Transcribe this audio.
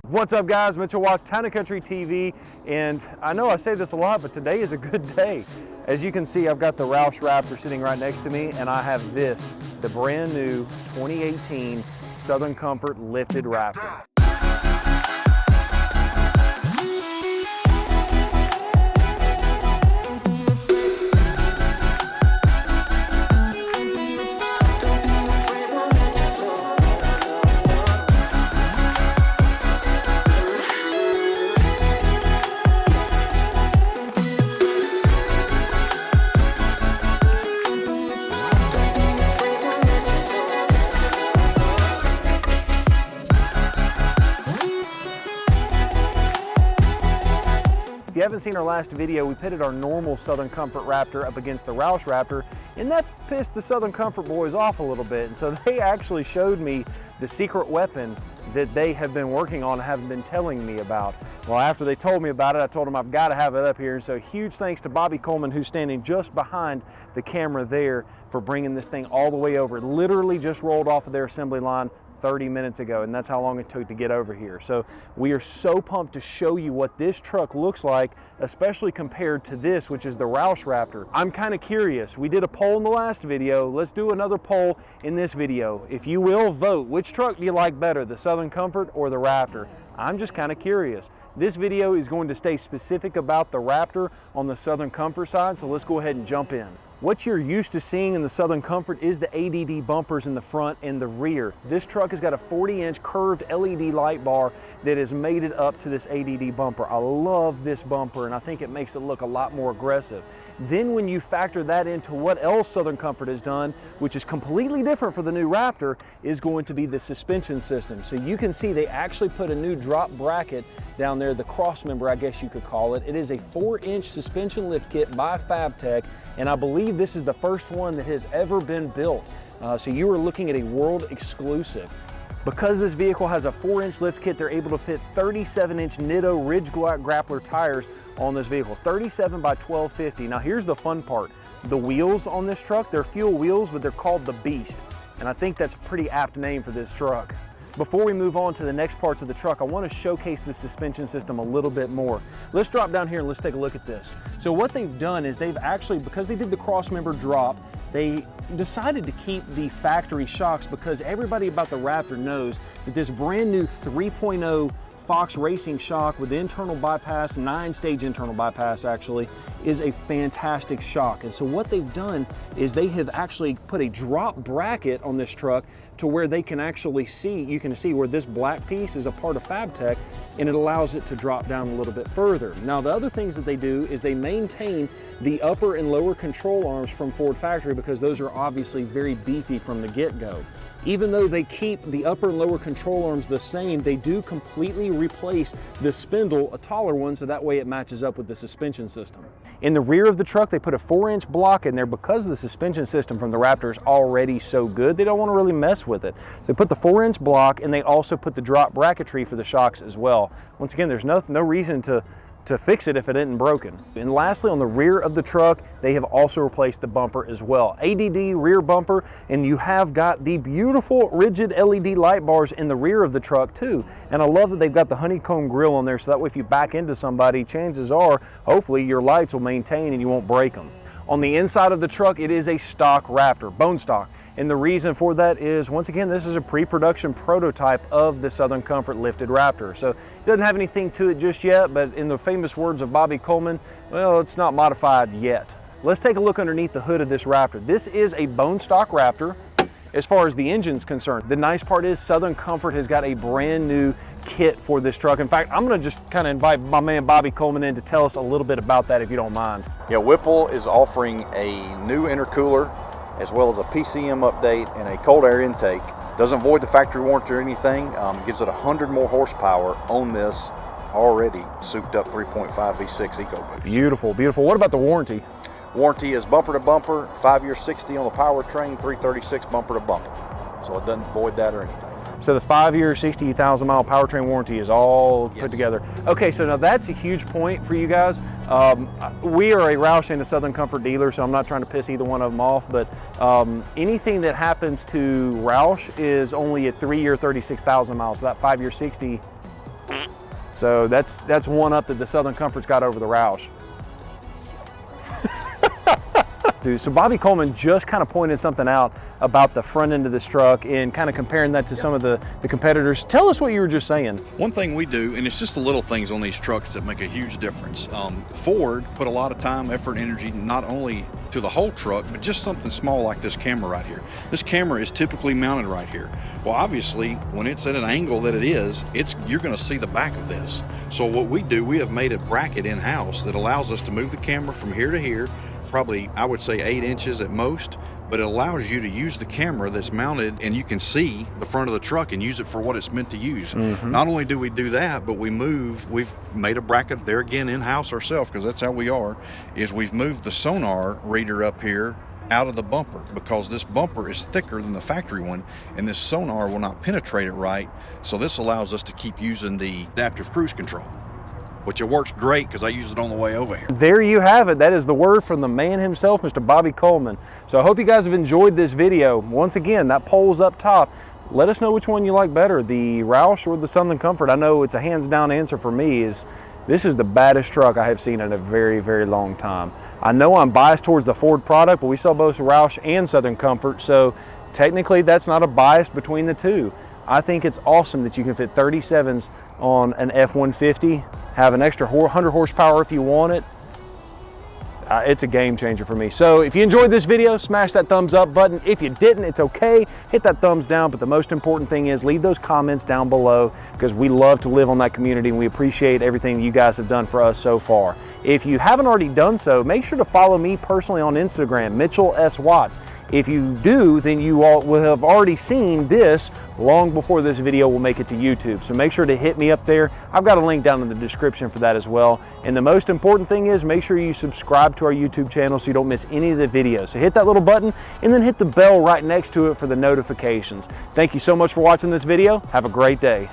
What's up guys, Mitchell Watts, Town & Country TV, and I know I say this a lot, but today is a good day. As you can see, I've got the Roush Raptor sitting right next to me, and I have this, the brand new 2018 Southern Comfort Lifted Raptor. If you haven't seen our last video, we pitted our normal Southern Comfort Raptor up against the Roush Raptor, and that pissed the Southern Comfort boys off a little bit. And so they actually showed me the secret weapon that they have been working on and haven't been telling me about. Well, after they told me about it, I told them I've got to have it up here. And so huge thanks to Bobby Coleman, who's standing just behind the camera there, for bringing this thing all the way over. It literally just rolled off of their assembly line 30 minutes ago, and that's how long it took to get over here. So we are so pumped to show you what this truck looks like, especially compared to this, which is the Roush Raptor. I'm kind of curious. We did a poll in the last video. Let's do another poll in this video. If you will, vote. Which truck do you like better, the Southern Comfort or the Raptor? I'm just kind of curious. This video is going to stay specific about the Raptor on the Southern Comfort side, so let's go ahead and jump in. What you're used to seeing in the Southern Comfort is the ADD bumpers in the front and the rear. This truck has got a 40-inch curved LED light bar that has made it up to this ADD bumper. I love this bumper, and I think it makes it look a lot more aggressive. Then when you factor that into what else Southern Comfort has done, which is completely different for the new Raptor, is going to be the suspension system. So you can see they actually put a new drop bracket down there, the cross member, I guess you could call it. It is a 4-inch suspension lift kit by Fabtech, and I believe this is the first one that has ever been built. So you are looking at a world exclusive. Because this vehicle has a 4-inch lift kit, they're able to fit 37-inch Nitto Ridge Grappler tires on this vehicle, 37 by 1250. Now here's the fun part. The wheels on this truck, they're fuel wheels, but they're called the Beast. And I think that's a pretty apt name for this truck. Before we move on to the next parts of the truck, I want to showcase the suspension system a little bit more. Let's drop down here and let's take a look at this. So what they've done is they've actually, because they did the crossmember drop, they decided to keep the factory shocks, because everybody about the Raptor knows that this brand new 3.0 Fox Racing shock with internal bypass, 9-stage internal bypass actually, is a fantastic shock. And so what they've done is they have actually put a drop bracket on this truck to where they can actually see, you can see where this black piece is a part of Fabtech, and it allows it to drop down a little bit further. Now the other things that they do is they maintain the upper and lower control arms from Ford factory, because those are obviously very beefy from the get-go. Even though they keep the upper and lower control arms the same, they do completely replace the spindle, a taller one, so that way it matches up with the suspension system. In the rear of the truck, they put a 4-inch block in there because the suspension system from the Raptor is already so good, they don't want to really mess with it. So they put the 4-inch block, and they also put the drop bracketry for the shocks as well. Once again, there's no reason to fix it if it isn't broken. And lastly, on the rear of the truck, they have also replaced the bumper as well. ADD rear bumper, and you have got the beautiful rigid LED light bars in the rear of the truck too. And I love that they've got the honeycomb grille on there, so that way if you back into somebody, chances are, hopefully your lights will maintain and you won't break them. On the inside of the truck, it is a stock Raptor, bone stock. And the reason for that is, once again, this is a pre-production prototype of the Southern Comfort Lifted Raptor. So it doesn't have anything to it just yet, but in the famous words of Bobby Coleman, well, it's not modified yet. Let's take a look underneath the hood of this Raptor. This is a bone stock Raptor as far as the engine's concerned. The nice part is Southern Comfort has got a brand new kit for this truck. In fact, I'm gonna just kind of invite my man Bobby Coleman in to tell us a little bit about that, if you don't mind. Yeah, Whipple is offering a new intercooler, as well as a PCM update and a cold air intake. Doesn't void the factory warranty or anything. Gives it 100 more horsepower on this already souped up 3.5 V6 EcoBoost. Beautiful, beautiful. What about the warranty? Warranty is bumper to bumper, 5 year 60 on the powertrain, 336 bumper to bumper. So it doesn't void that or anything. So the 5-year, 60,000 mile powertrain warranty is all put together. Okay, so now that's a huge point for you guys. We are a Roush and a Southern Comfort dealer, so I'm not trying to piss either one of them off, but anything that happens to Roush is only a 3-year, 36,000 miles. So that 5-year, 60, So that's one up that the Southern Comfort's got over the Roush. Dude, so Bobby Coleman just kind of pointed something out about the front end of this truck and kind of comparing that to some of the competitors. Tell us what you were just saying. One thing we do, and it's just the little things on these trucks that make a huge difference. Ford put a lot of time, effort, energy, not only to the whole truck, but just something small like this camera right here. This camera is typically mounted right here. Well, obviously, when it's at an angle that it is, you're going to see the back of this. So what we do, we have made a bracket in-house that allows us to move the camera from here to here, probably, I would say 8 inches at most, but it allows you to use the camera that's mounted and you can see the front of the truck and use it for what it's meant to use. Not only do we do that, but we've made a bracket there again in-house ourselves, because that's how we are, is we've moved the sonar reader up here out of the bumper, because this bumper is thicker than the factory one and this sonar will not penetrate it right. So this allows us to keep using the adaptive cruise control, which it works great because I use it on the way over here. There you have it. That is the word from the man himself, Mr. Bobby Coleman. So I hope you guys have enjoyed this video. Once again, that poll's up top. Let us know which one you like better, the Roush or the Southern Comfort. I know it's a hands down answer for me. This is the baddest truck I have seen in a very, very long time. I know I'm biased towards the Ford product, but we sell both Roush and Southern Comfort, so technically that's not a bias between the two. I think it's awesome that you can fit 37s on an F-150, have an extra 100 horsepower if you want it. It's a game changer for me. So if you enjoyed this video, smash that thumbs up button. If you didn't, it's okay. Hit that thumbs down, but the most important thing is leave those comments down below, because we love to live on that community and we appreciate everything you guys have done for us so far. If you haven't already done so, make sure to follow me personally on Instagram, Mitchell S. Watts. If you do, then you all will have already seen this long before this video will make it to YouTube. So make sure to hit me up there. I've got a link down in the description for that as well. And the most important thing is make sure you subscribe to our YouTube channel so you don't miss any of the videos. So hit that little button and then hit the bell right next to it for the notifications. Thank you so much for watching this video. Have a great day.